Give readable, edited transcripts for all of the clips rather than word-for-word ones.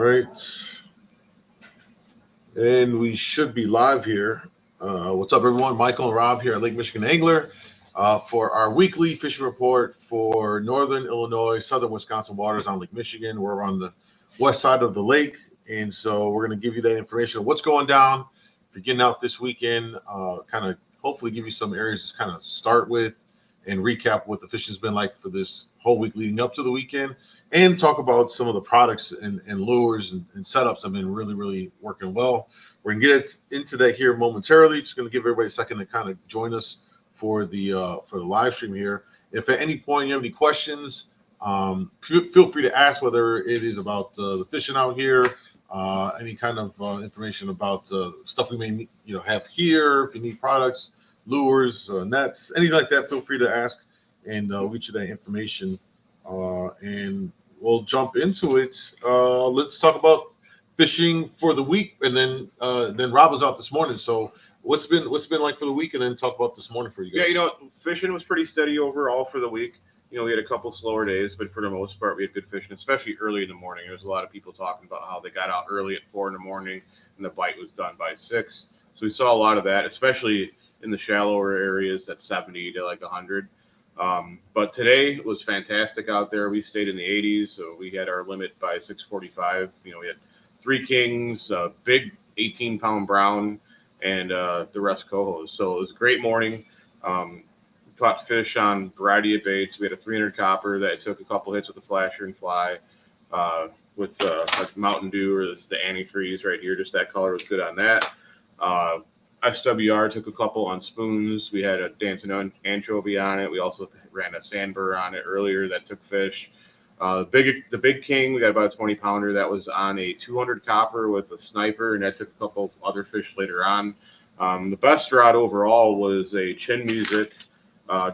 right. And we should be live here. What's up, everyone? Michael and Rob here at Lake Michigan Angler for our weekly fishing report for northern Illinois, southern Wisconsin waters on Lake Michigan. We're on the west side of the lake, and so we're going to give you that information of what's going down. If you're getting out this weekend, kind of hopefully give you some areas to kind of start with and recap what the fishing's been like for this whole week leading up to the weekend, and talk about some of the products and lures and setups that have been really, really working well. We're going to get into that here momentarily. Just going to give everybody a second to kind of join us for the live stream here. If at any point you have any questions, feel free to ask, whether it is about the fishing out here, any kind of information about stuff we may have here. If you need products, lures, nets, anything like that, feel free to ask, and we'll get you that information. And we'll jump into it. Let's talk about fishing for the week, and then Rob was out this morning. So what's been like for the week, and then talk about this morning for you guys. Yeah, fishing was pretty steady overall for the week. We had a couple slower days, but for the most part, we had good fishing, especially early in the morning. There's a lot of people talking about how they got out early at 4 in the morning and the bite was done by 6. So we saw a lot of that, especially in the shallower areas at 70 to like 100. But today was fantastic out there. We stayed in the 80s, so we had our limit by 6:45. We had 3 kings, a big 18-pound brown, and the rest cohos. So it was a great morning. Caught fish on a variety of baits. We had a 300 copper that took a couple hits with a flasher and fly with like Mountain Dew or the antifreeze right here. Just that color was good on that. SWR took a couple on spoons. We had a dancing anchovy on it. We also ran a sandburr on it earlier that took fish. The big king, we got about a 20-pounder that was on a 200 copper with a sniper, and that took a couple other fish later on. The best rod overall was a Chin Music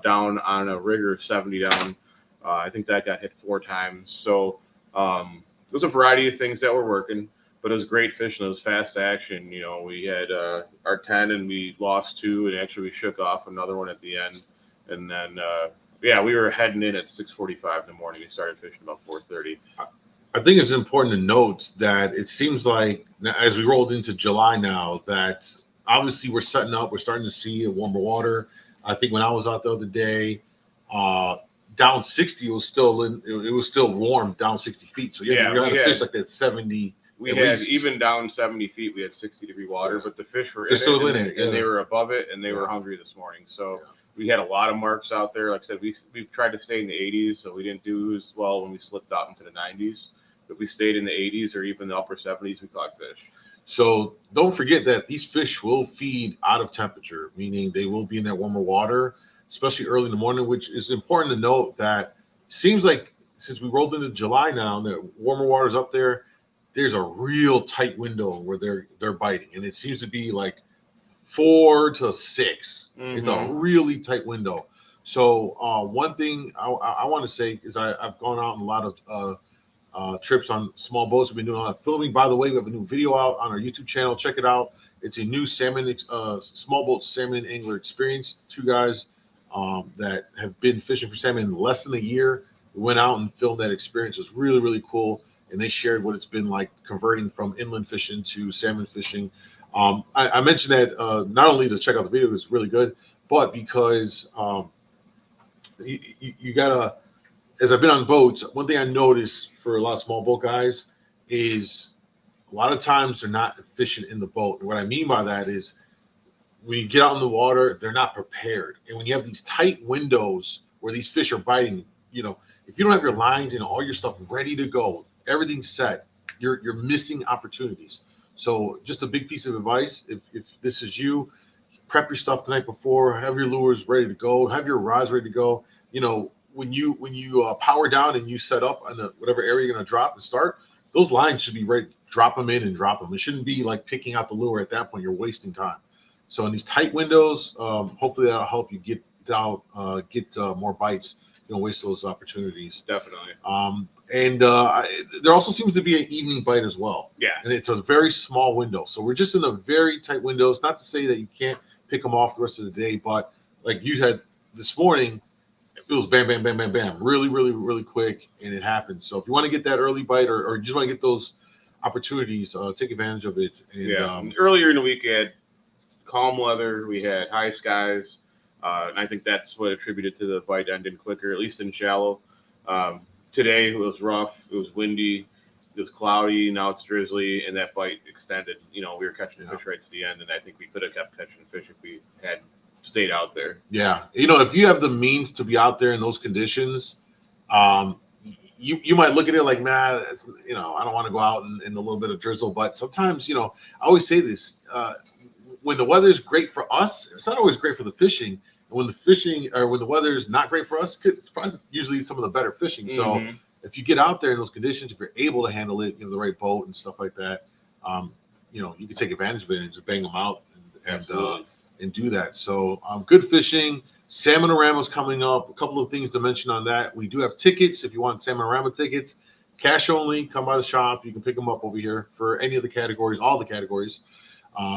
down on a rigger 70 down. I think that got hit 4 times. So there was a variety of things that were working, but it was great fishing. It was fast action. We had our 10 and we lost 2, and actually we shook off another one at the end. And then, we were heading in at 6:45 in the morning. We started fishing about 4:30. I think it's important to note that it seems like as we rolled into July now, that obviously we're setting up. We're starting to see a warmer water. I think when I was out the other day, down 60, it was still warm down 60 feet. So you're going to fish like that 70. We had even down 70 feet. We had 60-degree water, but the fish were in it, and they were above it, and they were hungry this morning. So we had a lot of marks out there. Like I said, we tried to stay in the 80s, so we didn't do as well when we slipped out into the 90s. If we stayed in the 80s or even the upper 70s, we caught fish. So don't forget that these fish will feed out of temperature, meaning they will be in that warmer water, especially early in the morning, which is important to note. That seems like since we rolled into July now, the warmer water's up there, there's a real tight window where they're biting, and it seems to be like 4 to 6. Mm-hmm. It's a really tight window. So one thing I want to say is I've gone out on a lot of trips on small boats. We've been doing a lot of filming. By the way, we have a new video out on our YouTube channel. Check it out. It's a new small boat salmon angler experience. 2 guys that have been fishing for salmon in less than a year. We went out and filmed that experience. It was really, really cool. And they shared what it's been like converting from inland fishing to salmon fishing. I mentioned that not only to check out the video, it's really good, but because you gotta, as I've been on boats, one thing I noticed for a lot of small boat guys is a lot of times they're not efficient in the boat. And what I mean by that is when you get out in the water, they're not prepared. And when you have these tight windows where these fish are biting, if you don't have your lines and all your stuff ready to go, everything's set, you're missing opportunities. So just a big piece of advice, if this is you, prep your stuff the night before, have your lures ready to go, have your rods ready to go. When you power down and you set up on whatever area you're going to drop and start, those lines should be ready. Drop them in and drop them. It shouldn't be like picking out the lure at that point. You're wasting time. So in these tight windows, hopefully that'll help you get more bites. You don't waste those opportunities. Definitely. And there also seems to be an evening bite as well. Yeah. And it's a very small window. So we're just in a very tight window. It's not to say that you can't pick them off the rest of the day, but like you had this morning, it was bam, bam, bam, bam, bam, really, really, really quick, and it happened. So if you want to get that early bite or just want to get those opportunities, take advantage of it. And, And earlier in the week, we had calm weather, we had high skies, and I think that's what attributed to the bite ending quicker, at least in shallow. Today it was rough, it was windy, it was cloudy, now it's drizzly, and that bite extended. We were catching fish right to the end, and I think we could have kept catching fish if we had stayed out there. Yeah, if you have the means to be out there in those conditions, you might look at it like, man, I don't want to go out in a little bit of drizzle. But sometimes, I always say this, when the weather is great for us, it's not always great for the fishing. And when the weather is not great for us, it's probably usually some of the better fishing. So if you get out there in those conditions, if you're able to handle it, the right boat and stuff like that, you can take advantage of it and just bang them out and do that. So good fishing. Salmonorama's coming up. A couple of things to mention on that. We do have tickets. If you want Salmonorama tickets, cash only, come by the shop. You can pick them up over here for any of the categories, all the categories.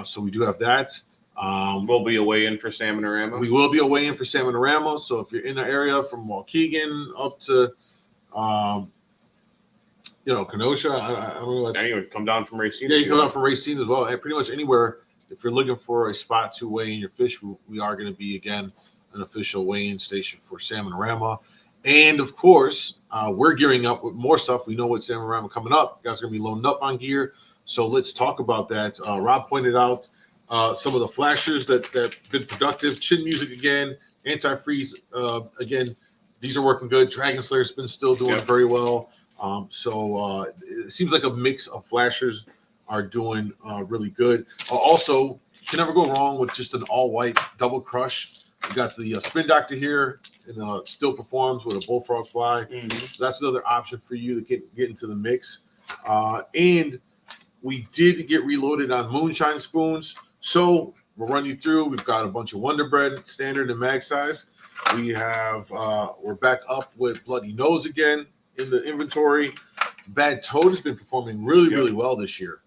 So we do have that. We'll be away in for Salmonorama. We will be away in for Salmonorama. So if you're in the area from Waukegan up to, Kenosha, I don't know. And you would come down from Racine. Yeah, you come down from Racine as well. And pretty much anywhere, if you're looking for a spot to weigh in your fish, we are going to be, again, an official weigh-in station for Salmonorama. And, of course, we're gearing up with more stuff. We know what Salmonorama coming up. You guys are going to be loading up on gear. So let's talk about that. Rob pointed out some of the flashers that have been productive. Chin Music again, Antifreeze again. These are working good. Dragon Slayer's been still doing very well. So it seems like a mix of flashers are doing really good. Also, you can never go wrong with just an all-white double crush. We got the Spin Doctor here, and still performs with a bullfrog fly. So that's another option for you to get into the mix. And we did get reloaded on moonshine spoons. So we'll run you through. We've got a bunch of Wonder Bread, standard and mag size. We have, we're back up with Bloody Nose again in the inventory. Bad Toad has been performing really well this year.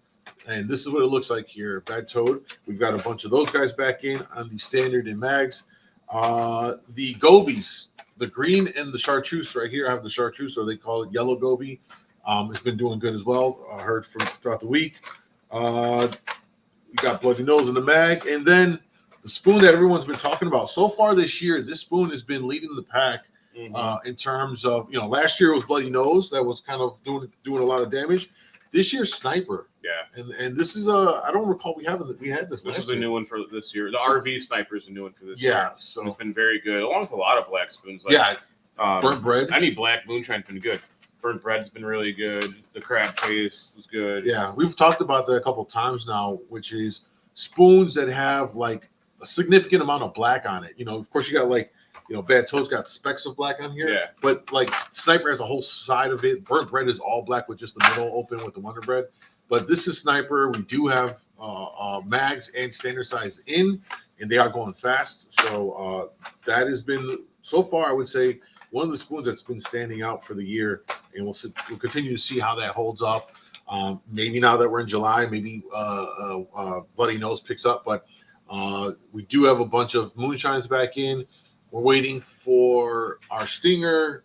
And this is what it looks like here. Bad Toad. We've got a bunch of those guys back in on the standard and mags. The gobies, the green and the chartreuse right here. I have the chartreuse, or they call it yellow goby. It's been doing good as well. I heard from throughout the week. We got Bloody Nose in the mag. And then the spoon that everyone's been talking about. So far this year, this spoon has been leading the pack in terms of, last year it was Bloody Nose that was kind of doing a lot of damage. This year's Sniper. Yeah. And this is I don't recall we had this. This is the new one for this year. The RV Sniper is a new one for this year. Yeah. So it's been very good, along with a lot of black spoons. Burnt Bread. Any black moonshine's been good. Burnt Bread's been really good. The crab face was good. Yeah, we've talked about that a couple of times now, which is spoons that have like a significant amount of black on it. Of course, you got Bad Toad's got specks of black on here. Yeah. But like Sniper has a whole side of it. Burnt Bread is all black with just the middle open with the Wonder Bread. But this is Sniper. We do have mags and standard size in, and they are going fast. So that has been, so far, I would say, one of the spoons that's been standing out for the year. And we'll continue to see how that holds up. Maybe now that we're in July, maybe Bloody Nose picks up. But we do have a bunch of moonshines back in. We're waiting for our Stinger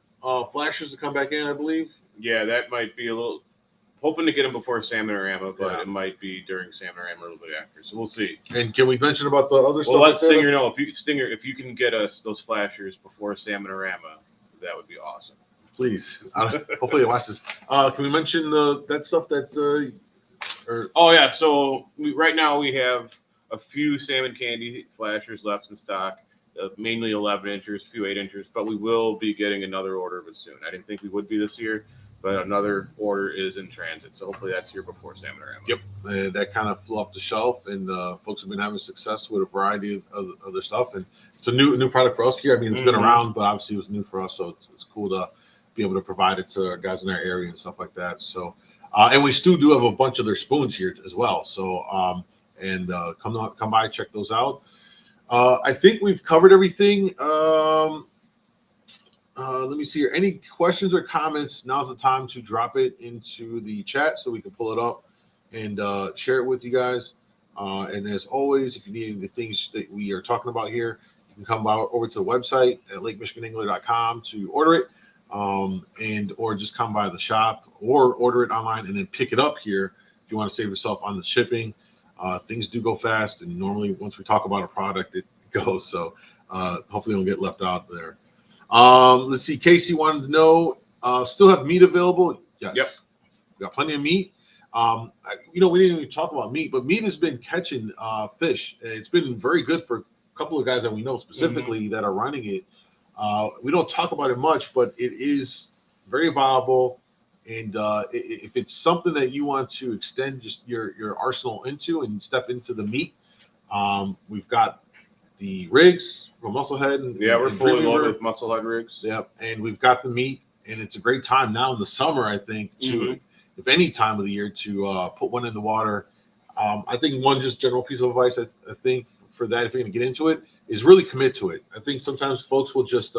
flashers to come back in, I believe. Yeah, that might be a little... Hoping to get them before Salmonorama, but it might be during Salmonorama a little bit after. So we'll see. And can we mention about the other stuff? Well, let Stinger know. If you can get us those flashers before Salmonorama, that would be awesome. Please. Hopefully they watch this. Can we mention that stuff that... Oh, yeah. So right now we have a few salmon candy flashers left in stock, mainly 11 inches, a few 8 inches, but we will be getting another order of it soon. I didn't think we would be this year, but another order is in transit. So hopefully that's here before Salmonorama. Yep. That kind of flew off the shelf, and folks have been having success with a variety of other stuff. And it's a new product for us here. I mean, it's been around, but obviously it was new for us. So it's cool to be able to provide it to our guys in our area and stuff like that. So, and we still do have a bunch of their spoons here as well. So, come by, check those out. I think we've covered everything. Let me see here. Any questions or comments? Now's the time to drop it into the chat so we can pull it up and share it with you guys. And as always, if you need any of the things that we are talking about here, you can come over to the website at lakemichiganangler.com to order it, or just come by the shop or order it online and then pick it up here if you want to save yourself on the shipping. Things do go fast, and normally once we talk about a product, it goes. So hopefully, don't get left out there. Let's see. Casey wanted to know, still have meat available? Yes. Yep. We got plenty of meat. We didn't even talk about meat, but meat has been catching fish. It's been very good for a couple of guys that we know specifically that are running it. We don't talk about it much, but it is very viable. And if it's something that you want to extend just your arsenal into and step into the meat, we've got the rigs from Musclehead. We're fully loaded with Musclehead rigs. Yep, and we've got the meat, and it's a great time now in the summer, I think, to if any time of the year to put one in the water. I think one just general piece of advice I think for that, if you're going to get into it, is really commit to it. I think sometimes folks will just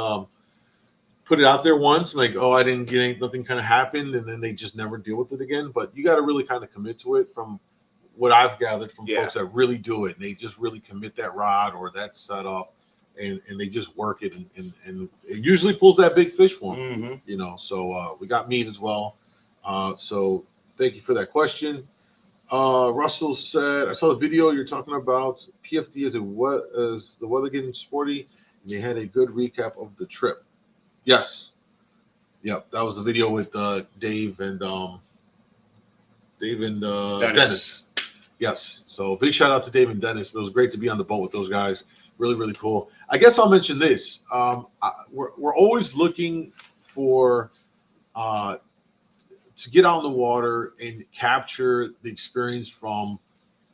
put it out there once, like, oh, I didn't get nothing kind of happened, and then they just never deal with it again. But you got to really kind of commit to it. From what I've gathered from folks that really do it, and they just really commit that rod or that setup, and they just work it, and it usually pulls that big fish for them. So we got meat as well. So thank you for that question. Russell said, I saw the video you're talking about PFD as the weather getting sporty, and they had a good recap of the trip. Yes. Yep. That was the video with Dave and Dennis. Yes. So big shout out to Dave and Dennis. It was great to be on the boat with those guys. Really, really cool. I guess I'll mention this. We're always looking for to get out in the water and capture the experience from,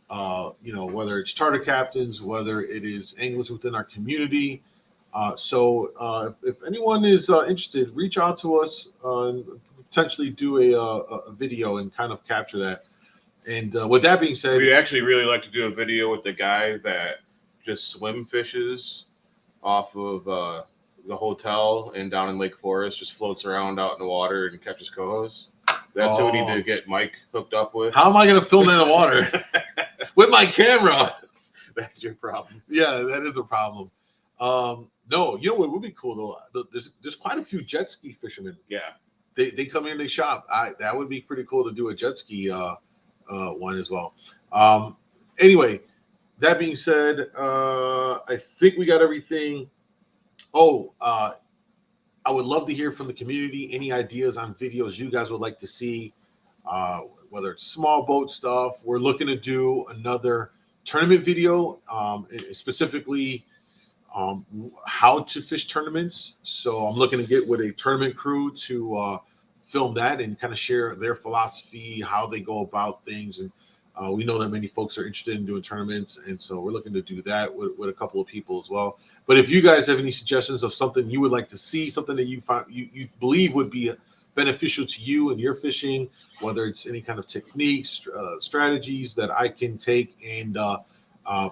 whether it's charter captains, whether it is anglers within our community. So if anyone is interested, reach out to us and potentially do a video and kind of capture that. And with that being said, we'd actually really like to do a video with the guy that just swim fishes off of the hotel and down in Lake Forest, just floats around out in the water and catches cohos. That's who we need to get Mike hooked up with. How am I going to film in the water with my camera? That's your problem. Yeah, that is a problem. No, you know what would be cool though? There's quite a few jet ski fishermen. Yeah, they come in, they shop. That would be pretty cool to do a jet ski one as well. Anyway, that being said, I think we got everything. I would love to hear from the community any ideas on videos you guys would like to see, whether it's small boat stuff. We're looking to do another tournament video, specifically how to fish tournaments. So I'm looking to get with a tournament crew to film that and kind of share their philosophy, how they go about things. And we know that many folks are interested in doing tournaments, and so we're looking to do that with a couple of people as well. But if you guys have any suggestions of something you would like to see, something that you find you believe would be beneficial to you and your fishing, whether it's any kind of techniques, strategies that I can take and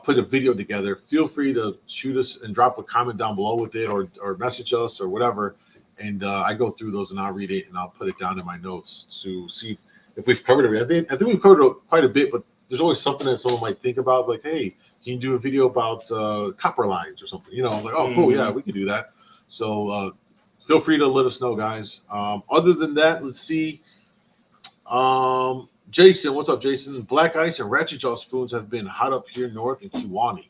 put a video together, feel free to shoot us and drop a comment down below with it, or message us or whatever. And I go through those and I'll read it and I'll put it down in my notes to see if we've covered it. I think we've covered quite a bit, but there's always something that someone might think about, like, hey, can you do a video about copper lines or something? Like, oh, cool, yeah, we could do that. So feel free to let us know, guys. Other than that, let's see. Jason, what's up, Jason? Black ice and ratchet jaw spoons have been hot up here north in Kewaunee.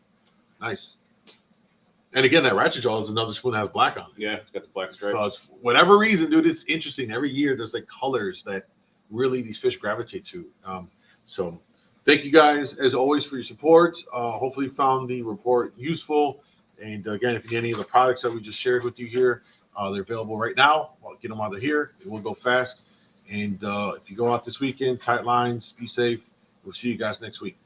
Nice. And again, that ratchet jaw is another spoon that has black on it. Yeah, it's got the black stripes. So it's whatever reason, dude, it's interesting. Every year there's like colors that really these fish gravitate to. So thank you guys, as always, for your support. Hopefully you found the report useful. And again, if you need any of the products that we just shared with you here, they're available right now. I'll get them while they're here. It will go fast. And if you go out this weekend, tight lines, be safe. We'll see you guys next week.